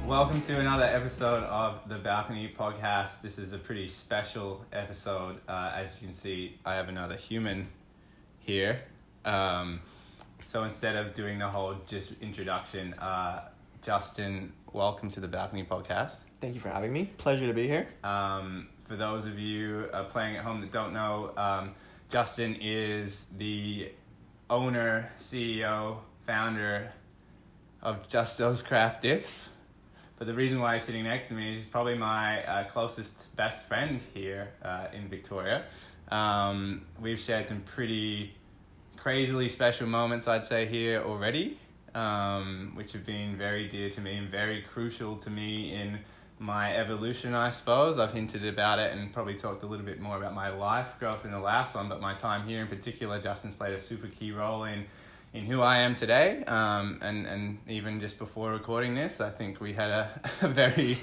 Welcome to another episode of the Balcony Podcast. This is a pretty special episode. As you can see, I have another human here. So instead of doing the whole just introduction, Justin, welcome to the Balcony Podcast. Thank you for having me. Pleasure to be here. For those of you playing at home that don't know, Justin is the owner, CEO, founder of Justo's Craft Dips. But the reason why he's sitting next to me is he's probably my closest best friend here in Victoria. We've shared some pretty crazily special moments, I'd say, here already, which have been very dear to me and very crucial to me in my evolution, I suppose. I've hinted about it and probably talked a little bit more about my life growth in the last one, but my time here in particular, Justin's played a super key role in who I am today, and even just before recording this, I think we had a very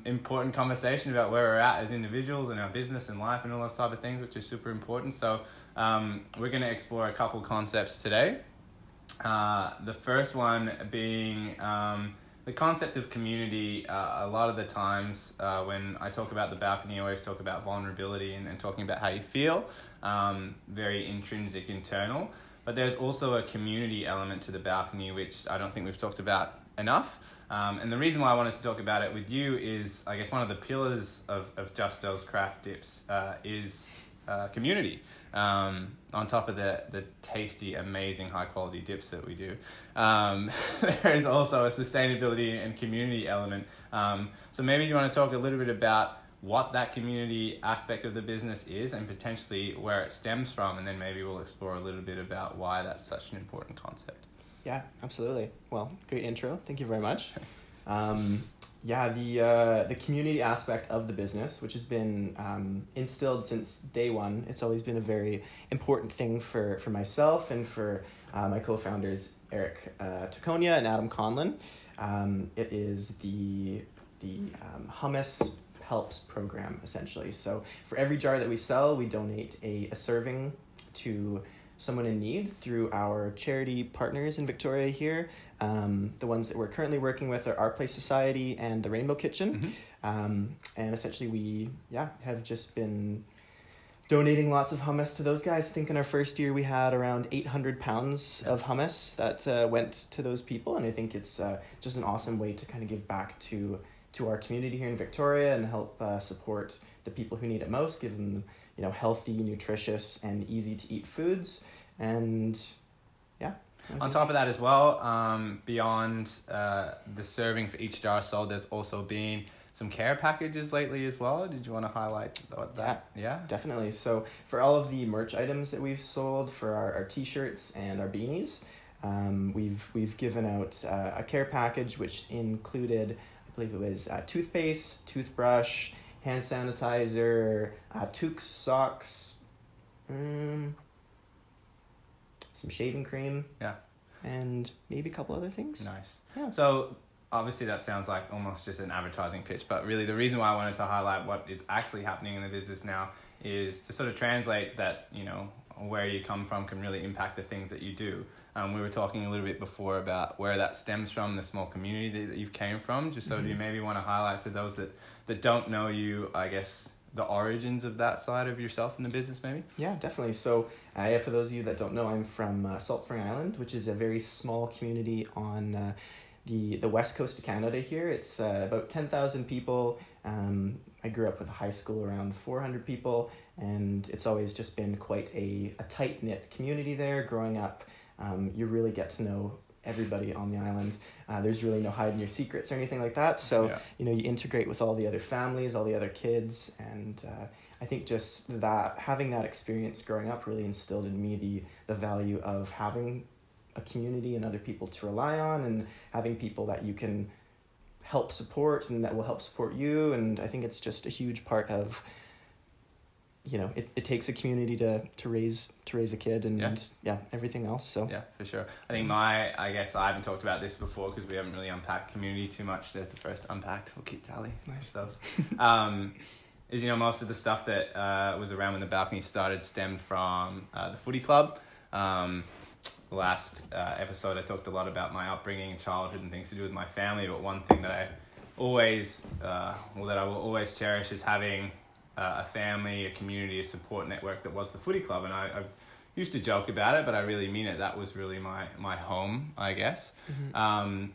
important conversation about where we're at as individuals and our business and life and all those type of things, which is super important. So we're going to explore a couple concepts today. The first one being the concept of community. A lot of the times when I talk about the balcony, I always talk about vulnerability and talking about how you feel, very intrinsic, internal. But there's also a community element to the balcony, which I don't think we've talked about enough. And the reason why I wanted to talk about it with you is, I guess, one of the pillars of Justo's Craft Dips is community. On top of the tasty, amazing, high-quality dips that we do, there is also a sustainability and community element. So maybe you want to talk a little bit about what that community aspect of the business is and potentially where it stems from, and then maybe we'll explore a little bit about why that's such an important concept. Yeah, absolutely. Well, great intro. Thank you very much. The community aspect of the business, which has been instilled since day one. It's always been a very important thing for myself and for my co-founders, Eric Taconia and Adam Conlon. It is the hummus helps program, essentially. So for every jar that we sell, we donate a serving to someone in need through our charity partners in Victoria here. The ones that we're currently working with are Our Place Society and the Rainbow Kitchen. Mm-hmm. And essentially we have just been donating lots of hummus to those guys. I think in our first year we had around 800 pounds of hummus that went to those people, and I think it's just an awesome way to kind of give back to our community here in Victoria and help support the people who need it most, give them healthy, nutritious, and easy to eat foods. And on top of that as well, beyond the serving for each jar sold, there's also been some care packages lately as well. Did you want to highlight that? Yeah, definitely. So for all of the merch items that we've sold, for our t-shirts and our beanies, we've given out a care package which included, I believe it was toothpaste, toothbrush, hand sanitizer, toques, socks, some shaving cream, and maybe a couple other things. Nice. Yeah. So obviously that sounds like almost just an advertising pitch, but really the reason why I wanted to highlight what is actually happening in the business now is to sort of translate that, where you come from can really impact the things that you do. We were talking a little bit before about where that stems from, the small community that you came from. Just so do you maybe want to highlight to those that don't know you, I guess, the origins of that side of yourself in the business maybe? Yeah, definitely. So for those of you that don't know, I'm from Salt Spring Island, which is a very small community on the west coast of Canada here. It's about 10,000 people. I grew up with a high school around 400 people, and it's always just been quite a tight-knit community there. Growing up, you really get to know everybody on the island. There's really no hiding your secrets or anything like that. So, you integrate with all the other families, all the other kids. And I think just that, having that experience growing up really instilled in me the value of having a community and other people to rely on, and having people that you can help support and that will help support you. And I think it's just a huge part of it takes a community to raise a kid and everything else. So yeah, for sure. I think I guess I haven't talked about this before because we haven't really unpacked community too much. There's the first unpacked. We'll keep tally. Nice. Is most of the stuff that was around when the balcony started stemmed from the footy club. Last episode I talked a lot about my upbringing and childhood and things to do with my family, but one thing that I always that I will always cherish is having a family, a community, a support network that was the footy club. And I used to joke about it, but I really mean it. That was really my home, I guess. Mm-hmm.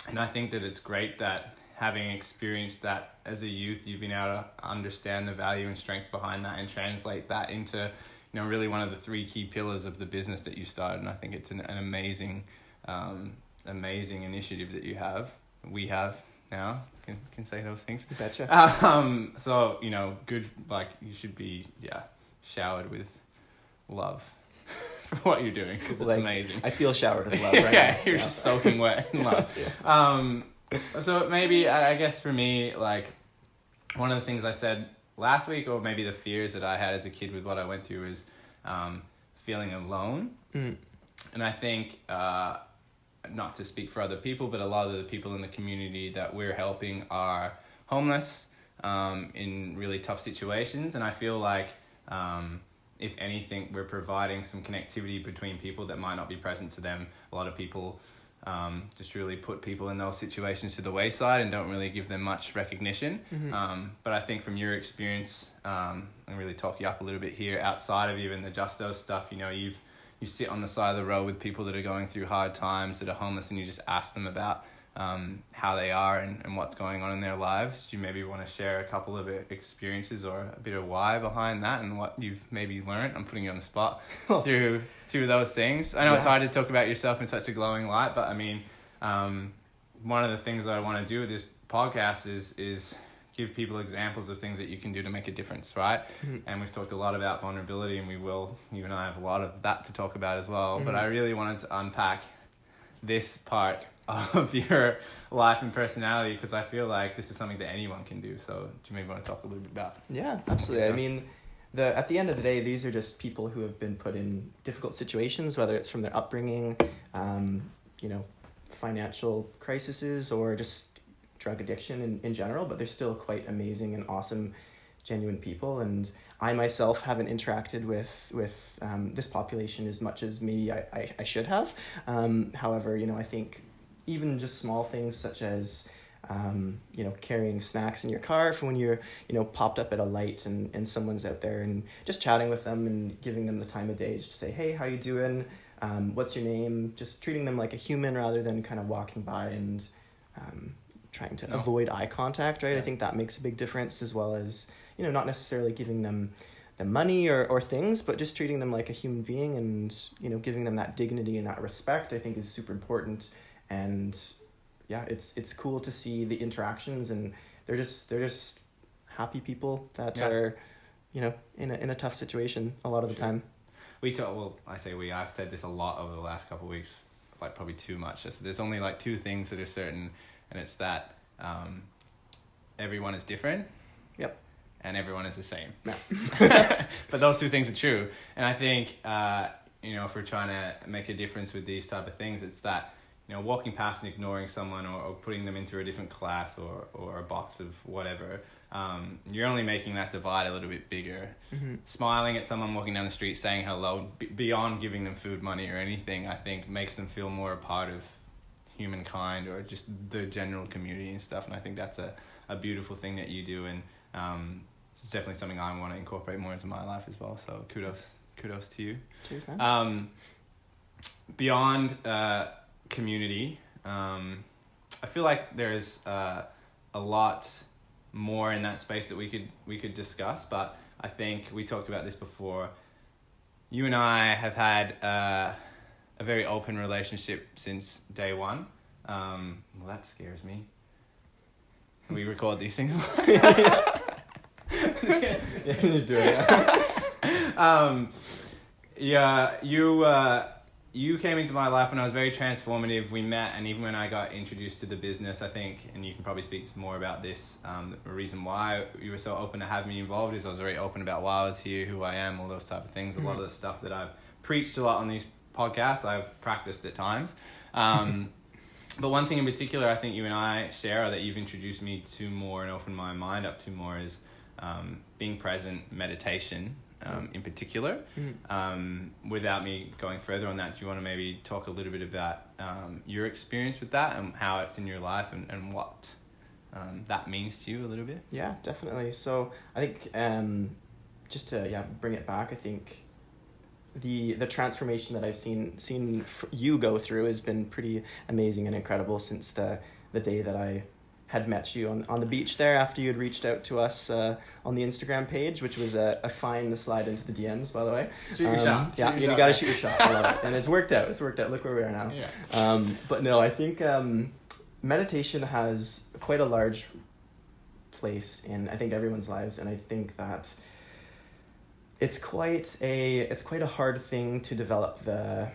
And I think that it's great that having experienced that as a youth, you've been able to understand the value and strength behind that and translate that into really one of the three key pillars of the business that you started. And I think it's an amazing initiative that you have. We have now, can say those things. You betcha. So, good, you should be, showered with love for what you're doing, because it's amazing. I feel showered with love right now. You're just soaking wet in love. So maybe, I guess for me, one of the things I said last week, or maybe the fears that I had as a kid with what I went through, is feeling alone. Mm. And I think, not to speak for other people, but a lot of the people in the community that we're helping are homeless in really tough situations. And I feel like, if anything, we're providing some connectivity between people that might not be present to them. A lot of people just really put people in those situations to the wayside and don't really give them much recognition. Mm-hmm. But I think from your experience, and really talk you up a little bit here, outside of even the Justo stuff, you sit on the side of the road with people that are going through hard times, that are homeless, and you just ask them about how they are and what's going on in their lives. Do you maybe want to share a couple of experiences or a bit of why behind that and what you've maybe learned? I'm putting you on the spot through those things. I know it's hard to talk about yourself in such a glowing light, but I mean, one of the things that I want to do with this podcast is give people examples of things that you can do to make a difference, right? Mm-hmm. And we've talked a lot about vulnerability, and you and I have a lot of that to talk about as well. Mm-hmm. But I really wanted to unpack this part of your life and personality, because I feel like this is something that anyone can do. So do you maybe want to talk a little bit about? Yeah, absolutely. I mean, at the end of the day, these are just people who have been put in difficult situations, whether it's from their upbringing, financial crises, or just drug addiction in general, but they're still quite amazing and awesome, genuine people. And I myself haven't interacted with this population as much as maybe I should have. However, I think even just small things such as carrying snacks in your car for when you're popped up at a light and someone's out there, and just chatting with them and giving them the time of day just to say, hey, how you doing? What's your name? Just treating them like a human rather than kind of walking by and trying to avoid eye contact, right? Yeah. I think that makes a big difference, as well as, not necessarily giving them the money or things, but just treating them like a human being and, giving them that dignity and that respect, I think is super important. And yeah, it's cool to see the interactions, and they're just happy people that are, in a tough situation a lot of the time. I've said this a lot over the last couple of weeks, probably too much. There's only two things that are certain, and it's that everyone is different. Yep. And everyone is the same. Yeah. But those two things are true. And I think, if we're trying to make a difference with these type of things, it's that, walking past and ignoring someone or putting them into a different class or a box of whatever, you're only making that divide a little bit bigger. Mm-hmm. Smiling at someone walking down the street, saying hello, beyond giving them food, money, or anything, I think makes them feel more a part of humankind or just the general community and stuff. And I think that's a beautiful thing that you do, and it's definitely something I want to incorporate more into my life as well. So kudos to you. Cheers, man. Beyond community, I feel like there's a lot more in that space that we could discuss, but I think we talked about this before. You and I have had a very open relationship since day one. Well, that scares me. Can we record these things? Yeah, just do it. You you came into my life when I was very transformative. We met, and even when I got introduced to the business, I think, and you can probably speak more about this, the reason why you were so open to have me involved is I was very open about why I was here, who I am, all those type of things. A lot of the stuff that I've preached a lot on these podcasts, I've practiced at times. But one thing in particular I think you and I share, or that you've introduced me to more and opened my mind up to more, is being present, meditation. In particular. Without me going further on that, do you want to maybe talk a little bit about your experience with that and how it's in your life and what that means to you a little bit? Yeah, definitely. So I think just to bring it back, I think the transformation that I've seen you go through has been pretty amazing and incredible since the day that I had met you on the beach there after you had reached out to us on the Instagram page, which was a fine slide into the DMs, by the way. Shoot your shot. You got to shoot your shot. I love it. And it's worked out. Look where we are now. Yeah. But no, I think meditation has quite a large place in, I think, everyone's lives. And I think that it's quite a hard thing to develop the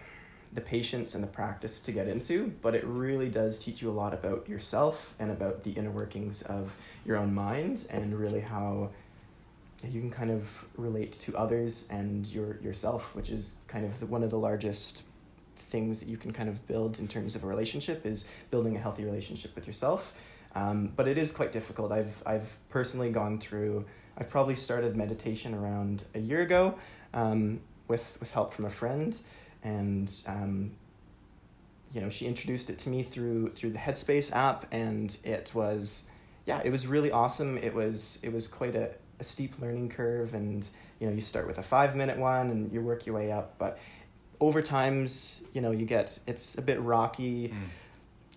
patience and the practice to get into, but it really does teach you a lot about yourself and about the inner workings of your own mind, and really how you can kind of relate to others and yourself, which is kind of one of the largest things that you can kind of build in terms of a relationship, is building a healthy relationship with yourself. But it is quite difficult. I've personally gone through, I've probably started meditation around a year ago with help from a friend. And she introduced it to me through the Headspace app, and it was really awesome. It was quite a steep learning curve, and you start with a 5-minute one and you work your way up, but over times it's a bit rocky.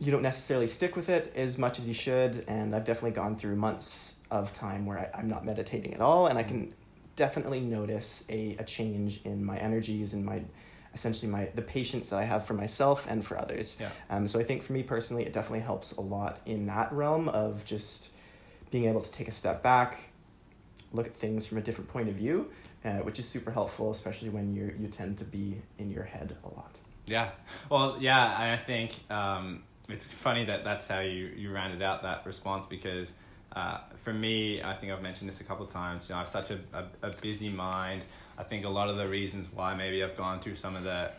You don't necessarily stick with it as much as you should, and I've definitely gone through months of time where I'm not meditating at all, and I can definitely notice a change in my energies and the patience that I have for myself and for others. Yeah. So I think for me personally, it definitely helps a lot in that realm of just being able to take a step back, look at things from a different point of view, which is super helpful, especially when you tend to be in your head a lot. Yeah. Well, yeah, I think it's funny that that's how you rounded out that response, because for me, I think I've mentioned this a couple of times, I have such a busy mind. I think a lot of the reasons why maybe I've gone through some of the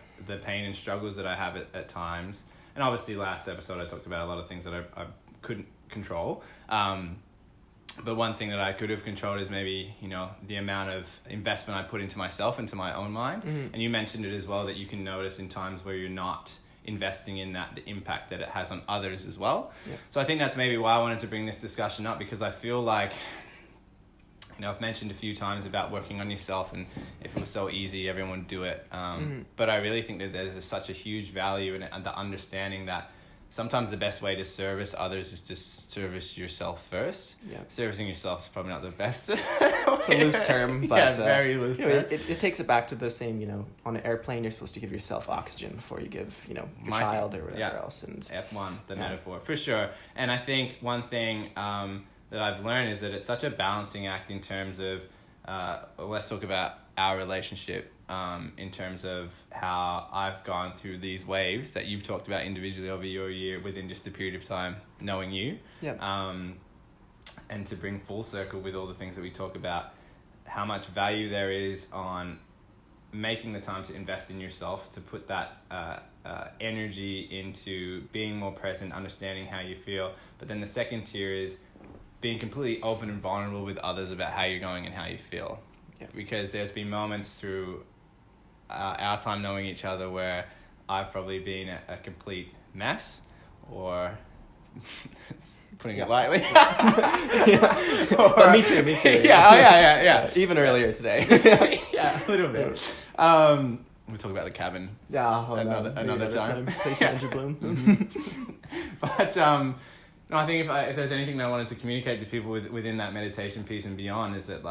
pain and struggles that I have at times, and obviously last episode I talked about a lot of things that I couldn't control, but one thing that I could have controlled is maybe the amount of investment I put into myself, into my own mind. And you mentioned it as well, that you can notice in times where you're not investing in that, the impact that it has on others as well. So I think that's maybe why I wanted to bring this discussion up, because I feel like I've mentioned a few times about working on yourself, and if it was so easy, everyone would do it. But I really think that there's such a huge value in it, and the understanding that sometimes the best way to service others is to service yourself first. Servicing yourself is probably not the best. It's a loose term, but very loose term. It takes it back to the same, on an airplane, you're supposed to give yourself oxygen before you give, your child or whatever else. And F1, the metaphor, for sure. And I think one thing that I've learned is that it's such a balancing act in terms of, let's talk about our relationship, in terms of how I've gone through these waves that you've talked about individually over your year within just a period of time knowing you. And to bring full circle with all the things that we talk about, how much value there is on making the time to invest in yourself, to put that energy into being more present, understanding how you feel. But then the second tier is being completely open and vulnerable with others about how you're going and how you feel. Because there's been moments through our time knowing each other where I've probably been a complete mess, or putting it lightly. But me too. Yeah. Even earlier today. A little bit. We'll talk about the cabin. Another time. Place Andrew Bloom. But no, I think if there's anything that I wanted to communicate to people within that meditation piece and beyond, is that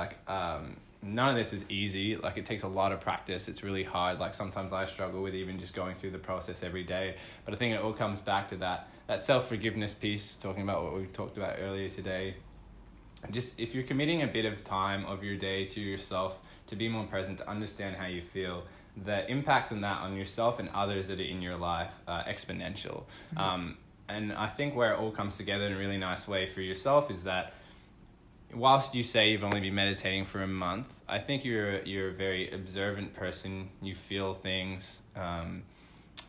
none of this is easy. It takes a lot of practice. It's really hard. Sometimes I struggle with even just going through the process every day. But I think it all comes back to that self-forgiveness piece, talking about what we talked about earlier today. Just if you're committing a bit of time of your day to yourself, to be more present, to understand how you feel, the impact on that on yourself and others that are in your life exponential. And I think where it all comes together in a really nice way for yourself is that whilst you say you've only been meditating for a month, I think you're a very observant person. You feel things.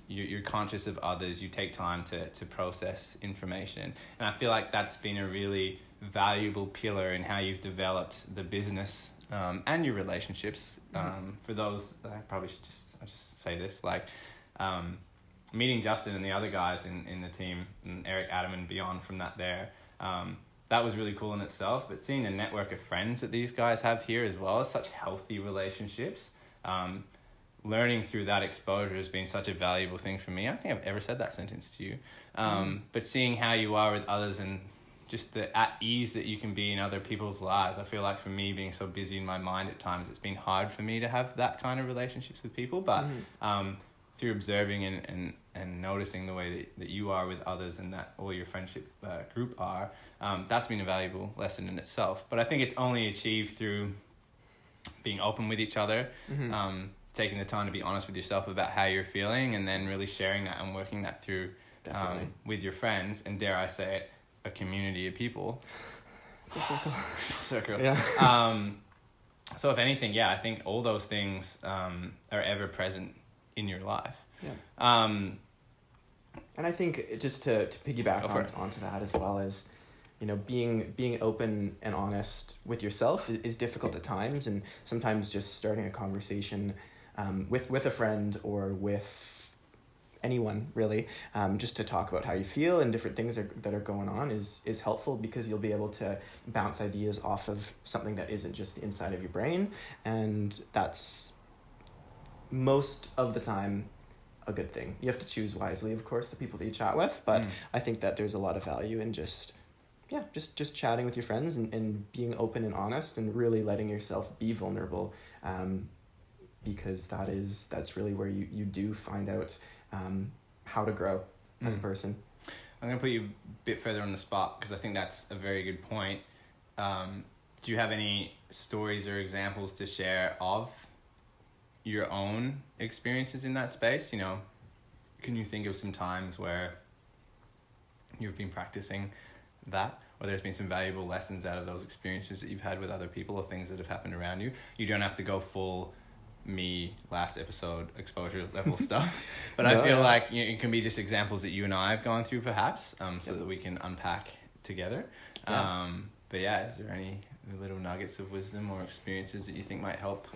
You're conscious of others. You take time to process information, and I feel like that's been a really valuable pillar in how you've developed the business and your relationships. For those, I just say this, like meeting Justin and the other guys in the team, and Eric, Adam, and beyond from that there. That was really cool in itself, but seeing the network of friends that these guys have here as well, such healthy relationships, learning through that exposure has been such a valuable thing for me. I don't think I've ever said that sentence to you. But seeing how you are with others and just the at ease that you can be in other people's lives, I feel like for me, being so busy in my mind at times, it's been hard for me to have that kind of relationships with people. But through observing and noticing the way that you are with others and that all your friendship group are, that's been a valuable lesson in itself. But I think it's only achieved through being open with each other, taking the time to be honest with yourself about how you're feeling, and then really sharing that and working that through with your friends, and dare I say it, a community of people. Full circle. Circle. Yeah. So if anything, I think all those things are ever present in your life. Yeah. And I think just to piggyback onto that, as well as, being open and honest with yourself is difficult at times, and sometimes just starting a conversation with a friend or with anyone really, just to talk about how you feel and different things that are going on is helpful, because you'll be able to bounce ideas off of something that isn't just the inside of your brain, and that's most of the time a good thing. You have to choose wisely, of course, the people that you chat with, but I think that there's a lot of value in just chatting with your friends and being open and honest and really letting yourself be vulnerable, because that's really where you do find out how to grow as a person. I'm going to put you a bit further on the spot, because I think that's a very good point. Do you have any stories or examples to share of your own experiences in that space? Can you think of some times where you've been practicing that, or there's been some valuable lessons out of those experiences that you've had with other people or things that have happened around you? You don't have to go full me last episode exposure level stuff, but I feel like it can be just examples that you and I have gone through perhaps, so that we can unpack together. But is there any little nuggets of wisdom or experiences that you think might help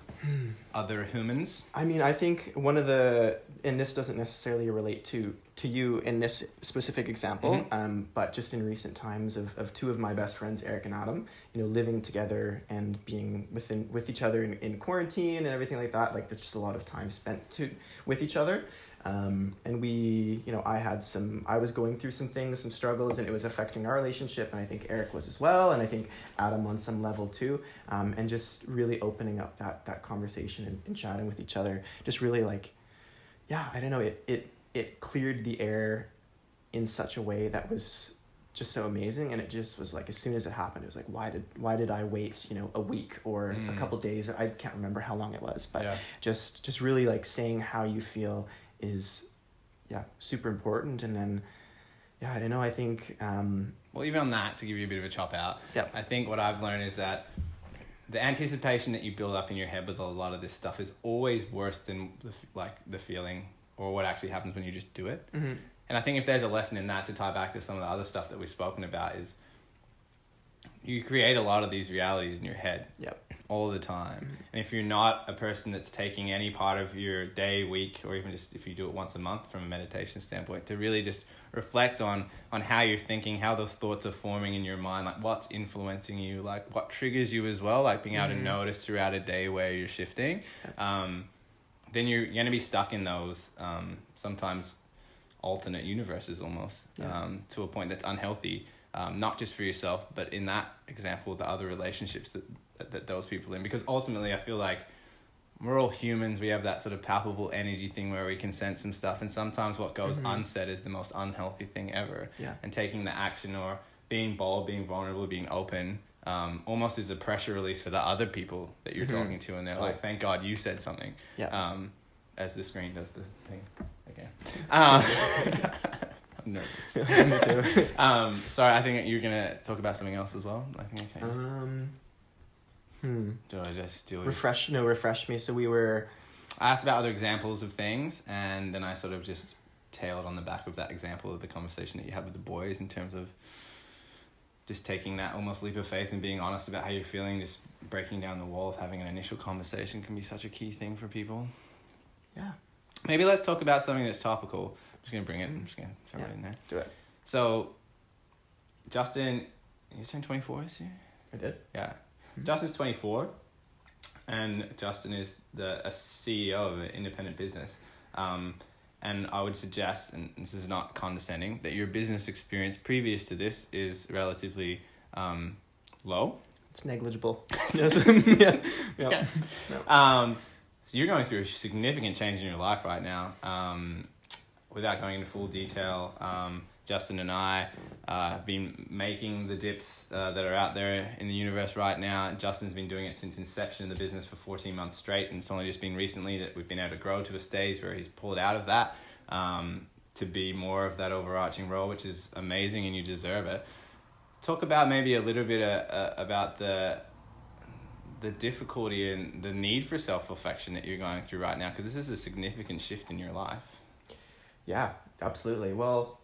other humans? I mean, I think one of the, and this doesn't necessarily relate to you in this specific example, but just in recent times of two of my best friends, Eric and Adam, living together and being with each other in quarantine and everything like that. Like, there's just a lot of time spent with each other. And we, I was going through some things, some struggles, and it was affecting our relationship, and I think Eric was as well, and I think Adam on some level too, and just really opening up that conversation and chatting with each other, just really I don't know, it cleared the air in such a way that was just so amazing, and it just was like, as soon as it happened, it was like, why did I wait, a week or a couple days? I can't remember how long it was, but just really saying how you feel is super important. And then I don't know, I think well, even on that, to give you a bit of a chop out, I think what I've learned is that the anticipation that you build up in your head with a lot of this stuff is always worse than the feeling or what actually happens when you just do it. And I think if there's a lesson in that, to tie back to some of the other stuff that we've spoken about, is you create a lot of these realities in your head all the time. And if you're not a person that's taking any part of your day, week, or even just if you do it once a month from a meditation standpoint, to really just reflect on how you're thinking, how those thoughts are forming in your mind, like what's influencing you, like what triggers you as well, like being able to notice throughout a day where you're shifting, then you're going to be stuck in those sometimes alternate universes almost, to a point that's unhealthy, not just for yourself, but in that example, the other relationships that those people in, because ultimately I feel like we're all humans. We have that sort of palpable energy thing where we can sense some stuff, and sometimes what goes unsaid is the most unhealthy thing ever. And taking the action or being bold, being vulnerable, being open, almost is a pressure release for the other people that you're talking to, and they're like, thank God you said something. as the screen does the thing again. I'm nervous. Sorry, I think you're gonna talk about something else as well. I think. Okay. Do I just do it? Refresh me. So I asked about other examples of things, and then I sort of just tailed on the back of that example of the conversation that you had with the boys in terms of just taking that almost leap of faith and being honest about how you're feeling. Just breaking down the wall of having an initial conversation can be such a key thing for people. Yeah. Maybe let's talk about something that's topical. I'm just going to bring it. I'm just going to throw it in there. Do it. So, Justin, you turned 24 this year? I did. Yeah. Justin's 24, and Justin is a CEO of an independent business. And I would suggest, and this is not condescending, that your business experience previous to this is relatively low. It's negligible. Yes. Yeah. Yes. No. So you're going through a significant change in your life right now. Without going into full detail, Justin and I have been making the dips that are out there in the universe right now. Justin's been doing it since inception of the business for 14 months straight, and it's only just been recently that we've been able to grow to a stage where he's pulled out of that to be more of that overarching role, which is amazing, and you deserve it. Talk about maybe a little bit about the difficulty and the need for self-reflection that you're going through right now, because this is a significant shift in your life. Yeah, absolutely. Well,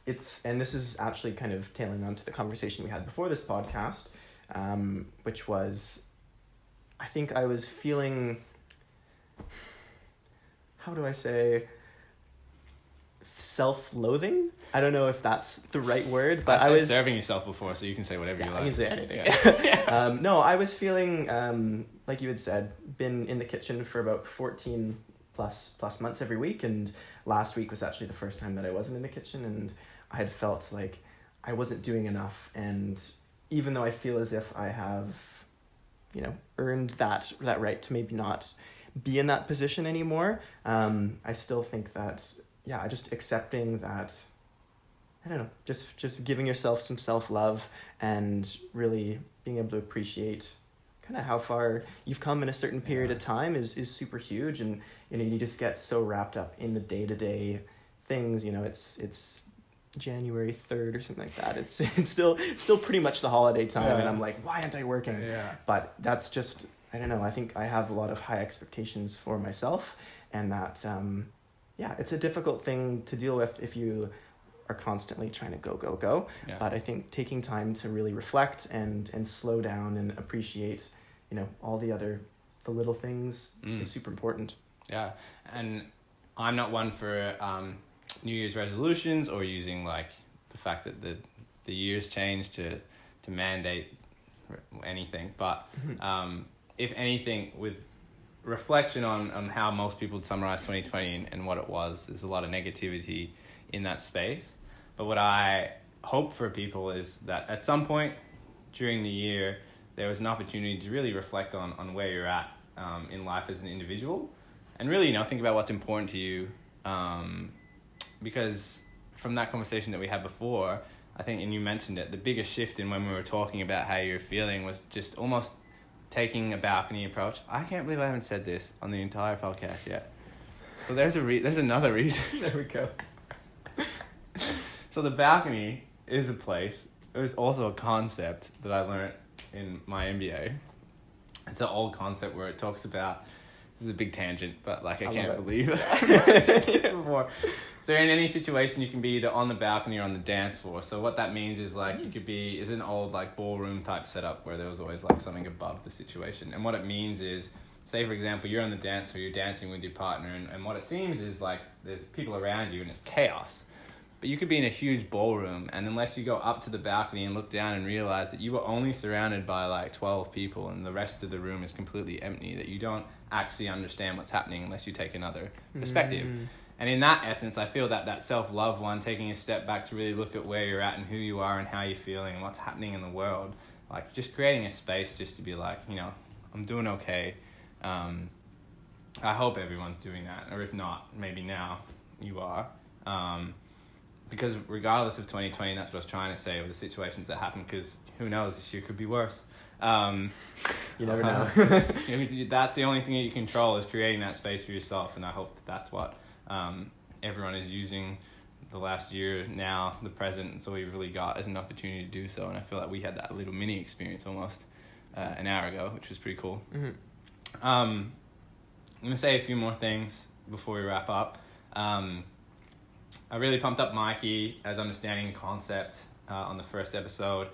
this is actually kind of tailing on to the conversation we had before this podcast, which was, I think I was feeling, how do I say, self-loathing? I don't know if that's the right word, but I was serving yourself before, so you can say whatever you like. I can say anything. Yeah. No, I was feeling, like you had said, been in the kitchen for about 14 plus months every week, and last week was actually the first time that I wasn't in the kitchen, and I had felt like I wasn't doing enough. And even though I feel as if I have, earned that right to maybe not be in that position anymore, I still think that, just accepting that, I don't know, just giving yourself some self-love and really being able to appreciate kind of how far you've come in a certain period of time is super huge. And you just get so wrapped up in the day-to-day things. It's January 3rd or something like that. It's still pretty much the holiday time, and I'm like, why aren't I working? But that's just, I don't know, I think I have a lot of high expectations for myself, and that it's a difficult thing to deal with if you are constantly trying to go. But I think taking time to really reflect and slow down and appreciate all the little things is super important. Yeah. And I'm not one for New Year's resolutions or using like the fact that the years change to mandate anything, but if anything, with reflection on how most people summarize 2020 and what it was, there's a lot of negativity in that space. But what I hope for people is that at some point during the year there was an opportunity to really reflect on where you're at in life as an individual, and really think about what's important to you, because from that conversation that we had before, I think, and you mentioned it, the biggest shift in when we were talking about how you're feeling was just almost taking a balcony approach. I can't believe I haven't said this on the entire podcast yet. So there's another reason. There we go. So the balcony is a place. There's also a concept that I learned in my MBA. It's an old concept where it talks about, this is a big tangent, but I can't believe I've said this before. So in any situation, you can be either on the balcony or on the dance floor. So what that means is you could be, is an old ballroom type setup where there was always something above the situation. And what it means is, say for example, you're on the dance floor, you're dancing with your partner, and what it seems is there's people around you and it's chaos. But you could be in a huge ballroom, and unless you go up to the balcony and look down and realize that you were only surrounded by 12 people and the rest of the room is completely empty, that you don't actually understand what's happening unless you take another perspective. And in that essence, I feel that self-love one, taking a step back to really look at where you're at and who you are and how you're feeling and what's happening in the world, just creating a space just to be I'm doing okay. I hope everyone's doing that, or if not, maybe now you are. Because regardless of 2020, that's what I was trying to say, with the situations that happen, because who knows, this year could be worse. You never know. That's the only thing that you control, is creating that space for yourself, and I hope that's what everyone is using the last year, now the present, and so we've really got as an opportunity to do so. And I feel like we had that little mini experience almost an hour ago, which was pretty cool. Mm-hmm. I'm gonna say a few more things before we wrap up. I really pumped up Mikey as understanding the concept on the first episode.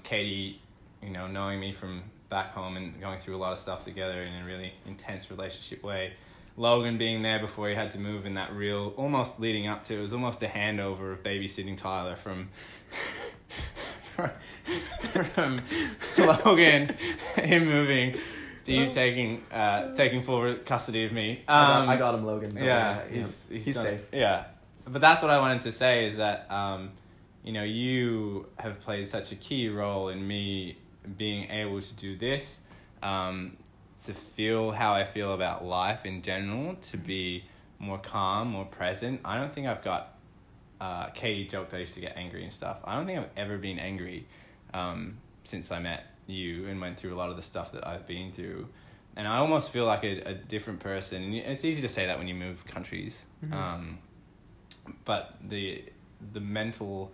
Katie, knowing me from back home and going through a lot of stuff together in a really intense relationship way. Logan being there before he had to move, in that real, almost leading up to, it was almost a handover of babysitting Tyler from Logan, him moving, to you taking full custody of me. I got him, Logan. Yeah, he's safe. Yeah, but that's what I wanted to say, is that you have played such a key role in me being able to do this, to feel how I feel about life in general, to be more calm, more present. I don't think I've got, Katie joked I used to get angry and stuff. I don't think I've ever been angry since I met you and went through a lot of the stuff that I've been through. And I almost feel like a different person. And it's easy to say that when you move countries. Mm-hmm. But the mental,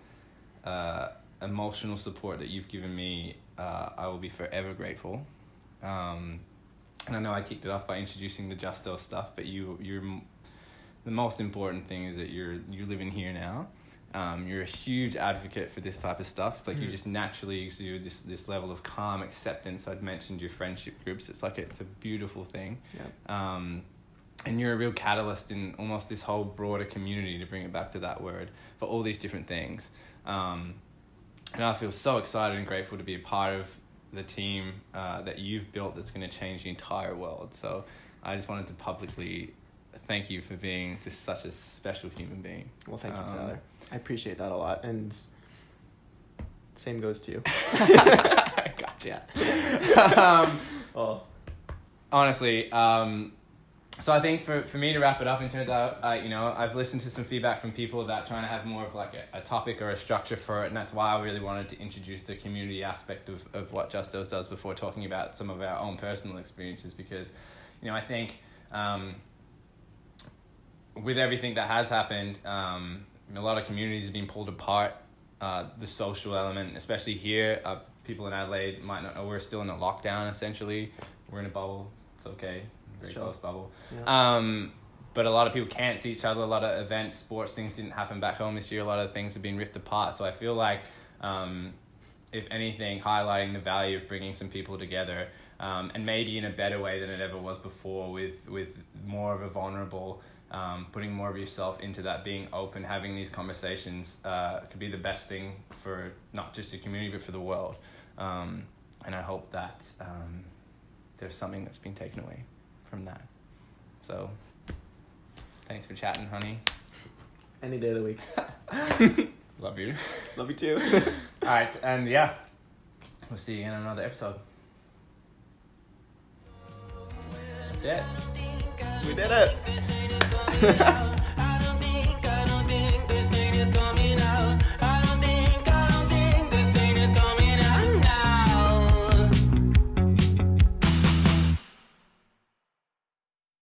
emotional support that you've given me, I will be forever grateful. And I know I kicked it off by introducing the Justo stuff, but you're the most important thing is that you live in here now. You're a huge advocate for this type of stuff. Like, you just naturally exude this level of calm acceptance. I'd mentioned your friendship groups. It's a beautiful thing. Yeah. And you're a real catalyst in almost this whole broader community, to bring it back to that word, for all these different things. And I feel so excited and grateful to be a part of the team that you've built, that's going to change the entire world. So I just wanted to publicly thank you for being just such a special human being. Well, thank you, Tyler. I appreciate that a lot, and same goes to you. Gotcha. Well, honestly, so I think for me to wrap it up, in terms of, I've listened to some feedback from people about trying to have more of like a topic or a structure for it, and that's why I really wanted to introduce the community aspect of what Justo does before talking about some of our own personal experiences, because, I think with everything that has happened, a lot of communities have been pulled apart. The social element, especially here, people in Adelaide might not know we're still in a lockdown, essentially. We're in a bubble. It's okay. Very close bubble. Yeah. But a lot of people can't see each other. A lot of events, sports things didn't happen back home this year. A lot of things have been ripped apart. So I feel like, if anything, highlighting the value of bringing some people together, and maybe in a better way than it ever was before, with more of a vulnerable, putting more of yourself into that, being open, having these conversations, could be the best thing for not just the community, but for the world. And I hope that there's something that's been taken away from that. So thanks for chatting, honey. Any day of the week. Love you. Love you too. All right, and yeah, we'll see you in another episode. That's it. We did it.